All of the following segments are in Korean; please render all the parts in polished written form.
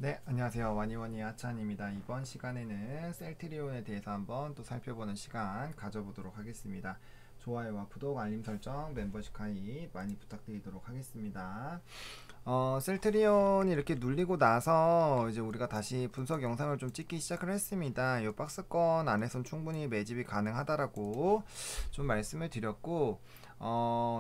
네, 안녕하세요. 와니와니 아찬입니다. 이번 시간에는 셀트리온에 대해서 한번 또 살펴보는 시간 가져보도록 하겠습니다. 좋아요와 구독, 알림 설정, 멤버십 가입 많이 부탁드리도록 하겠습니다. 셀트리온이 이렇게 눌리고 나서 이제 우리가 다시 분석 영상을 좀 찍기 시작을 했습니다. 이 박스권 안에선 충분히 매집이 가능하다라고 좀 말씀을 드렸고,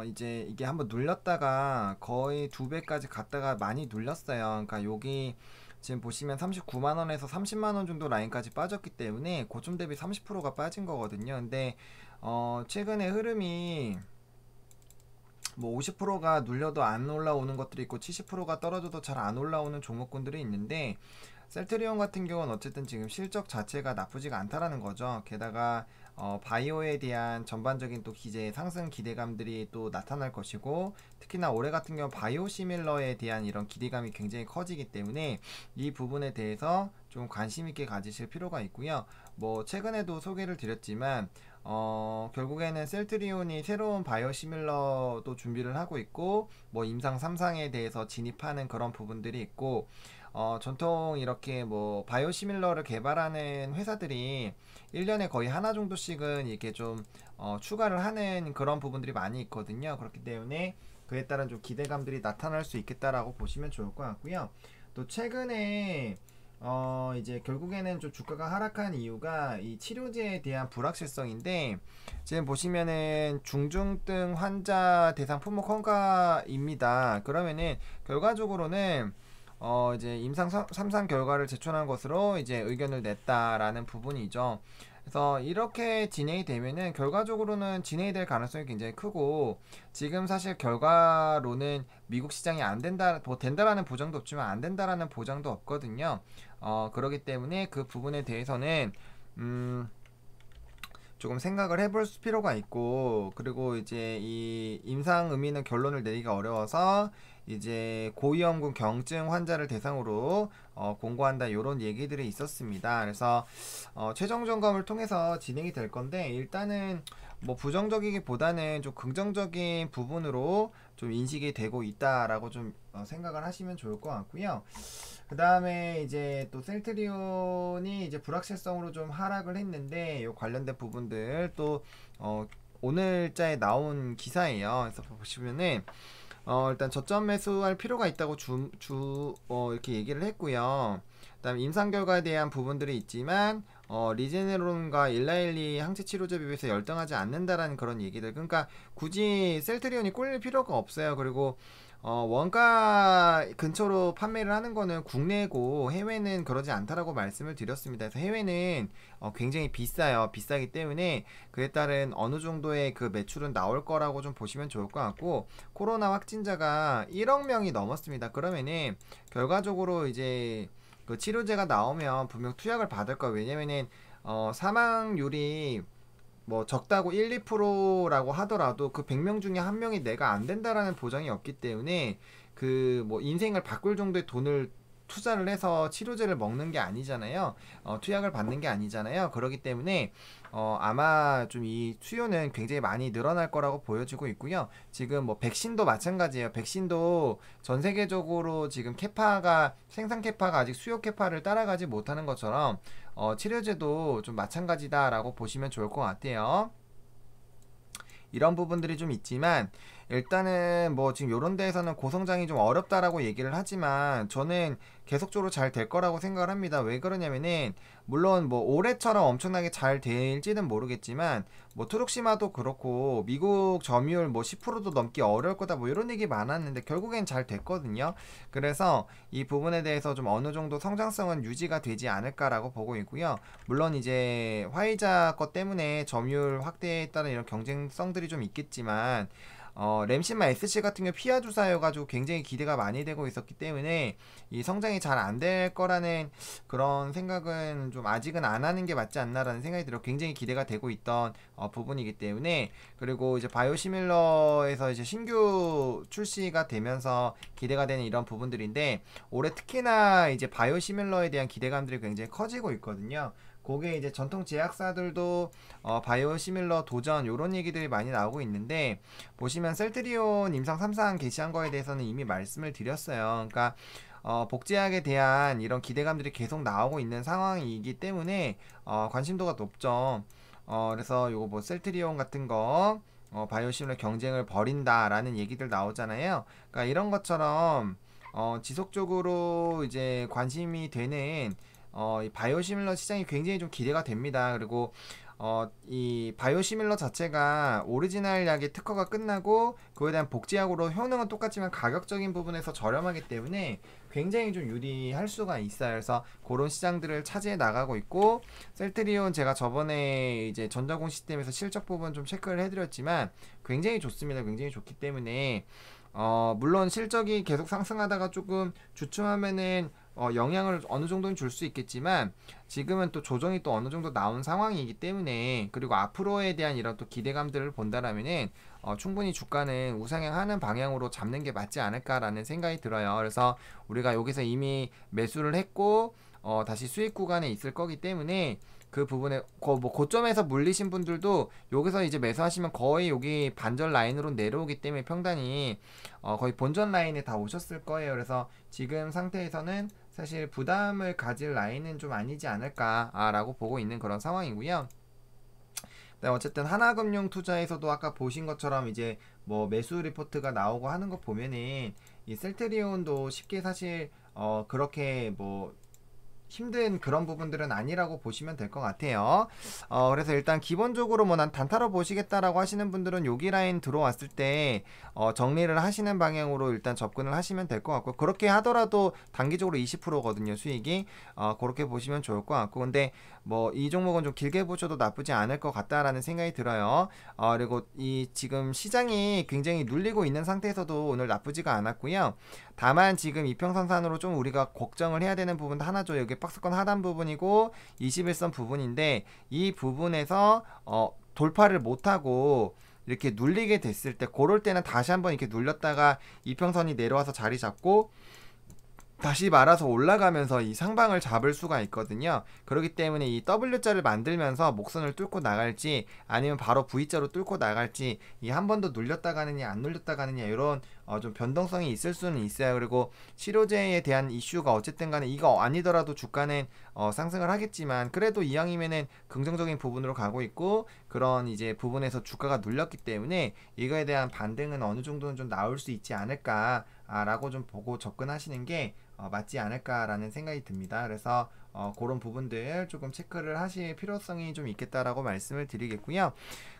이제 이게 한번 눌렸다가 거의 2배까지 갔다가 많이 눌렸어요. 그러니까 여기 지금 보시면 39만원에서 30만원 정도 라인까지 빠졌기 때문에 고점 대비 30%가 빠진 거거든요. 근데 최근에 흐름이 뭐 50%가 눌려도 안 올라오는 것들이 있고 70%가 떨어져도 잘 안 올라오는 종목군들이 있는데, 셀트리온 같은 경우는 어쨌든 지금 실적 자체가 나쁘지가 않다라는 거죠. 게다가 바이오에 대한 전반적인 또 기재 상승 기대감들이 또 나타날 것이고, 특히나 올해 같은 경우 바이오 시밀러에 대한 이런 기대감이 굉장히 커지기 때문에 이 부분에 대해서 좀 관심 있게 가지실 필요가 있고요. 뭐 최근에도 소개를 드렸지만 결국에는 셀트리온이 새로운 바이오 시밀러도 준비를 하고 있고, 뭐 임상 3상에 대해서 진입하는 그런 부분들이 있고, 전통 이렇게 뭐 바이오시밀러를 개발하는 회사들이 1년에 거의 하나 정도씩은 이렇게 좀 추가를 하는 그런 부분들이 많이 있거든요. 그렇기 때문에 그에 따른 좀 기대감들이 나타날 수 있겠다라고 보시면 좋을 것 같고요. 또 최근에 이제 결국에는 좀 주가가 하락한 이유가 이 치료제에 대한 불확실성인데, 지금 보시면은 중증등 환자 대상 품목 허가입니다. 그러면은 결과적으로는 이제 임상 3상 결과를 제출한 것으로 이제 의견을 냈다라는 부분이죠. 그래서 이렇게 진행이 되면은 결과적으로는 진행이 될 가능성이 굉장히 크고, 지금 사실 결과로는 미국 시장이 안 된다, 뭐 된다라는 보장도 없지만 안 된다라는 보장도 없거든요. 그러기 때문에 그 부분에 대해서는 음, 조금 생각을 해볼 필요가 있고, 그리고 이제 이 임상 의미는 결론을 내리기가 어려워서 이제 고위험군 경증 환자를 대상으로 공고한다, 이런 얘기들이 있었습니다. 그래서 최종 점검을 통해서 진행이 될 건데, 일단은 뭐 부정적이기보다는 좀 긍정적인 부분으로 좀 인식이 되고 있다라고 좀 생각을 하시면 좋을 것 같고요. 그 다음에 이제 또 셀트리온이 이제 불확실성으로 좀 하락을 했는데, 요 관련된 부분들 또 오늘자에 나온 기사예요. 그래서 보시면은 일단 저점 매수할 필요가 있다고 이렇게 얘기를 했고요. 그다음 임상 결과에 대한 부분들이 있지만 리제네론과 일라일리 항체 치료제 비교해서 열등하지 않는다라는 그런 얘기들. 그러니까 굳이 셀트리온이 꿀릴 필요가 없어요. 그리고 원가 근처로 판매를 하는 거는 국내고 해외는 그러지 않다라고 말씀을 드렸습니다. 그래서 해외는 굉장히 비싸요. 비싸기 때문에 그에 따른 어느 정도의 그 매출은 나올 거라고 좀 보시면 좋을 것 같고, 코로나 확진자가 1억 명이 넘었습니다. 그러면은 결과적으로 이제 그 치료제가 나오면 분명 투약을 받을 거예요. 왜냐면은 사망률이 뭐 적다고 1, 2%라고 하더라도 그 100명 중에 한 명이 내가 안 된다라는 보장이 없기 때문에 그 뭐 인생을 바꿀 정도의 돈을 투자를 해서 치료제를 먹는 게 아니잖아요. 투약을 받는 게 아니잖아요. 그렇기 때문에 아마 좀 이 수요는 굉장히 많이 늘어날 거라고 보여지고 있고요. 지금 뭐 백신도 마찬가지예요. 백신도 전 세계적으로 지금 캐파가, 생산 캐파가 아직 수요 캐파를 따라가지 못하는 것처럼 치료제도 좀 마찬가지다라고 보시면 좋을 것 같아요. 이런 부분들이 좀 있지만, 일단은 뭐 지금 요런 데에서는 고성장이 좀 어렵다라고 얘기를 하지만 저는 계속적으로 잘 될 거라고 생각을 합니다. 왜 그러냐면은 물론 뭐 올해처럼 엄청나게 잘 될지는 모르겠지만, 뭐 트룩시마도 그렇고 미국 점유율 뭐 10%도 넘기 어려울 거다, 뭐 이런 얘기 많았는데 결국엔 잘 됐거든요. 그래서 이 부분에 대해서 좀 어느 정도 성장성은 유지가 되지 않을까라고 보고 있고요. 물론 이제 화이자 것 때문에 점유율 확대에 따른 이런 경쟁성들이 좀 있겠지만, 램시마 SC 같은 경우 피하 주사여가지고 굉장히 기대가 많이 되고 있었기 때문에 이 성장이 잘 안 될 거라는 그런 생각은 좀 아직은 안 하는 게 맞지 않나라는 생각이 들어. 굉장히 기대가 되고 있던 부분이기 때문에. 그리고 이제 바이오시밀러에서 이제 신규 출시가 되면서 기대가 되는 이런 부분들인데, 올해 특히나 이제 바이오시밀러에 대한 기대감들이 굉장히 커지고 있거든요. 그게 이제 전통 제약사들도 바이오시밀러 도전 요런 얘기들이 많이 나오고 있는데, 보시면 셀트리온 임상 3상 개시한 거에 대해서는 이미 말씀을 드렸어요. 그러니까 복제학에 대한 이런 기대감들이 계속 나오고 있는 상황이기 때문에 관심도가 높죠. 그래서 요거 뭐 셀트리온 같은 거 바이오시밀러 경쟁을 벌인다라는 얘기들 나오잖아요. 그러니까 이런 것처럼 지속적으로 이제 관심이 되는 이 바이오시밀러 시장이 굉장히 좀 기대가 됩니다. 그리고 이 바이오시밀러 자체가 오리지널 약의 특허가 끝나고 그에 대한 복제약으로 효능은 똑같지만 가격적인 부분에서 저렴하기 때문에 굉장히 좀 유리할 수가 있어요. 그래서 그런 시장들을 차지해 나가고 있고, 셀트리온 제가 저번에 이제 전자공 시스템에서 실적 부분 좀 체크를 해드렸지만 굉장히 좋습니다. 굉장히 좋기 때문에 물론 실적이 계속 상승하다가 조금 주춤하면은 영향을 어느 정도는 줄 수 있겠지만 지금은 또 조정이 또 어느 정도 나온 상황이기 때문에, 그리고 앞으로에 대한 이런 또 기대감들을 본다라면은 충분히 주가는 우상향하는 방향으로 잡는 게 맞지 않을까라는 생각이 들어요. 그래서 우리가 여기서 이미 매수를 했고 다시 수익 구간에 있을 거기 때문에 그 부분에 뭐 고점에서 물리신 분들도 여기서 이제 매수하시면 거의 여기 반전 라인으로 내려오기 때문에 평단이 거의 본전 라인에 다 오셨을 거예요. 그래서 지금 상태에서는 사실 부담을 가질 라인은 좀 아니지 않을까라고 보고 있는 그런 상황이고요. 네, 어쨌든 하나금융투자에서도 아까 보신 것처럼 이제 뭐 매수 리포트가 나오고 하는 거 보면은 이 셀트리온도 쉽게 사실 그렇게 뭐 힘든 그런 부분들은 아니라고 보시면 될 것 같아요. 그래서 일단 기본적으로 뭐 난 단타로 보시겠다라고 하시는 분들은 여기 라인 들어왔을 때 정리를 하시는 방향으로 일단 접근을 하시면 될 것 같고, 그렇게 하더라도 단기적으로 20%거든요 수익이. 그렇게 보시면 좋을 것 같고, 근데 뭐 이 종목은 좀 길게 보셔도 나쁘지 않을 것 같다라는 생각이 들어요. 그리고 이 지금 시장이 굉장히 눌리고 있는 상태에서도 오늘 나쁘지가 않았고요. 다만 지금 이평선산으로 좀 우리가 걱정을 해야 되는 부분도 하나죠. 여기 박스권 하단 부분이고 21선 부분인데, 이 부분에서 돌파를 못하고 이렇게 눌리게 됐을 때, 그럴 때는 다시 한번 이렇게 눌렸다가 이평선이 내려와서 자리 잡고 다시 말아서 올라가면서 이 상방을 잡을 수가 있거든요. 그렇기 때문에 이 W자를 만들면서 목선을 뚫고 나갈지 아니면 바로 V자로 뚫고 나갈지, 이 한 번 더 눌렸다 가느냐 안 눌렸다 가느냐 이런 좀 변동성이 있을 수는 있어요. 그리고 치료제에 대한 이슈가 어쨌든 간에 이거 아니더라도 주가는 상승을 하겠지만, 그래도 이왕이면은 긍정적인 부분으로 가고 있고 그런 이제 부분에서 주가가 눌렸기 때문에 이거에 대한 반등은 어느 정도는 좀 나올 수 있지 않을까 라고 좀 보고 접근하시는 게 맞지 않을까라는 생각이 듭니다. 그래서 그런 부분들 조금 체크를 하실 필요성이 좀 있겠다라고 말씀을 드리겠고요.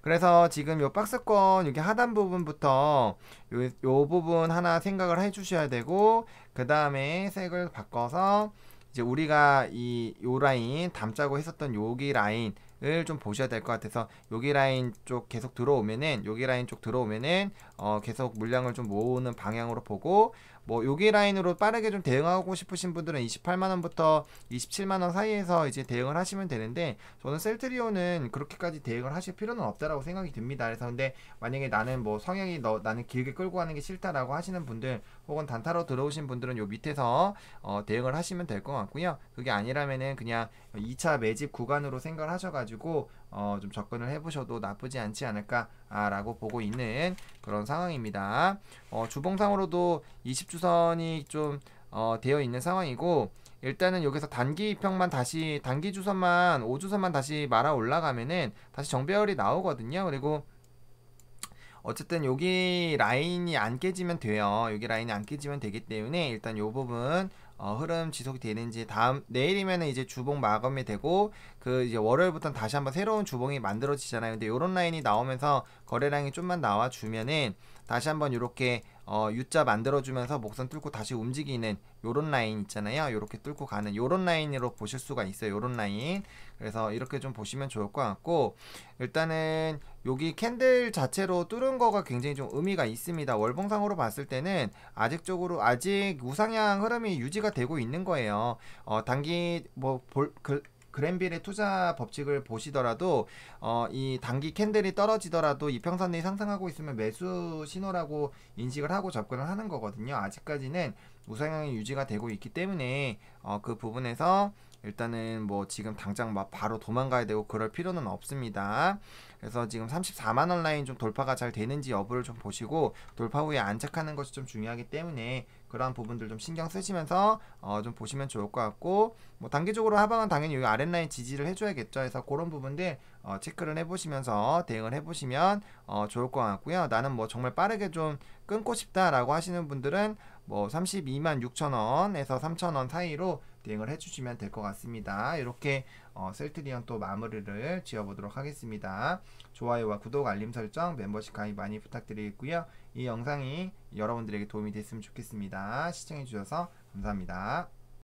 그래서 지금 요 박스권 여기 하단 부분부터 요 부분 하나 생각을 해 주셔야 되고, 그 다음에 색을 바꿔서 이제 우리가 요 라인 담자고 했었던 여기 라인 을 좀 보셔야 될 것 같아서, 여기 라인 쪽 계속 들어오면은 여기 라인 쪽 들어오면은 계속 물량을 좀 모으는 방향으로 보고, 뭐 여기 라인으로 빠르게 좀 대응하고 싶으신 분들은 28만원부터 27만원 사이에서 이제 대응을 하시면 되는데, 저는 셀트리온은 그렇게까지 대응을 하실 필요는 없다라고 생각이 듭니다. 그래서 근데 만약에 나는 뭐 성향이 나는 길게 끌고 가는 게 싫다라고 하시는 분들, 혹은 단타로 들어오신 분들은 요 밑에서 대응을 하시면 될 것 같고요. 그게 아니라면은 그냥 2차 매집 구간으로 생각을 하셔가지고 좀 접근을 해보셔도 나쁘지 않지 않을까 라고 보고 있는 그런 상황입니다. 주봉상으로도 20주선이 좀 되어 있는 상황이고, 일단은 여기서 단기 평만 다시 단기 주선만 5주선만 다시 말아 올라가면은 다시 정배열이 나오거든요. 그리고 어쨌든 여기 라인이 안 깨지면 돼요. 여기 라인이 안 깨지면 되기 때문에 일단 요 부분 흐름 지속이 되는지, 다음 내일이면은 이제 주봉 마감이 되고 그 이제 월요일부터는 다시 한번 새로운 주봉이 만들어지잖아요. 근데 요런 라인이 나오면서 거래량이 좀만 나와 주면은 다시 한번 요렇게 U자 만들어주면서 목선 뚫고 다시 움직이는 요런 라인 있잖아요. 요렇게 뚫고 가는 요런 라인으로 보실 수가 있어요. 요런 라인. 그래서 이렇게 좀 보시면 좋을 것 같고, 일단은 여기 캔들 자체로 뚫은 거가 굉장히 좀 의미가 있습니다. 월봉상으로 봤을 때는 아직 우상향 흐름이 유지가 되고 있는 거예요. 단기 그랜빌의 투자 법칙을 보시더라도 이 단기 캔들이 떨어지더라도 이평선이 상승하고 있으면 매수 신호라고 인식을 하고 접근을 하는 거거든요. 아직까지는 우상향이 유지가 되고 있기 때문에 그 부분에서 일단은 뭐 지금 당장 막 바로 도망가야 되고 그럴 필요는 없습니다. 그래서 지금 34만원 라인 좀 돌파가 잘 되는지 여부를 좀 보시고, 돌파 후에 안착하는 것이 좀 중요하기 때문에 그러한 부분들 좀 신경 쓰시면서 좀 보시면 좋을 것 같고, 뭐 단기적으로 하방은 당연히 여기 아랫라인 지지를 해줘야겠죠. 그래서 그런 부분들 체크를 해보시면서 대응을 해보시면 좋을 것 같고요. 나는 뭐 정말 빠르게 좀 끊고 싶다라고 하시는 분들은 뭐 32만 6천원에서 3천원 사이로 대응을 해주시면 될 것 같습니다. 이렇게 셀트리온 또 마무리를 지어보도록 하겠습니다. 좋아요와 구독, 알림 설정, 멤버십 가입 많이 부탁드리겠고요. 이 영상이 여러분들에게 도움이 됐으면 좋겠습니다. 시청해주셔서 감사합니다.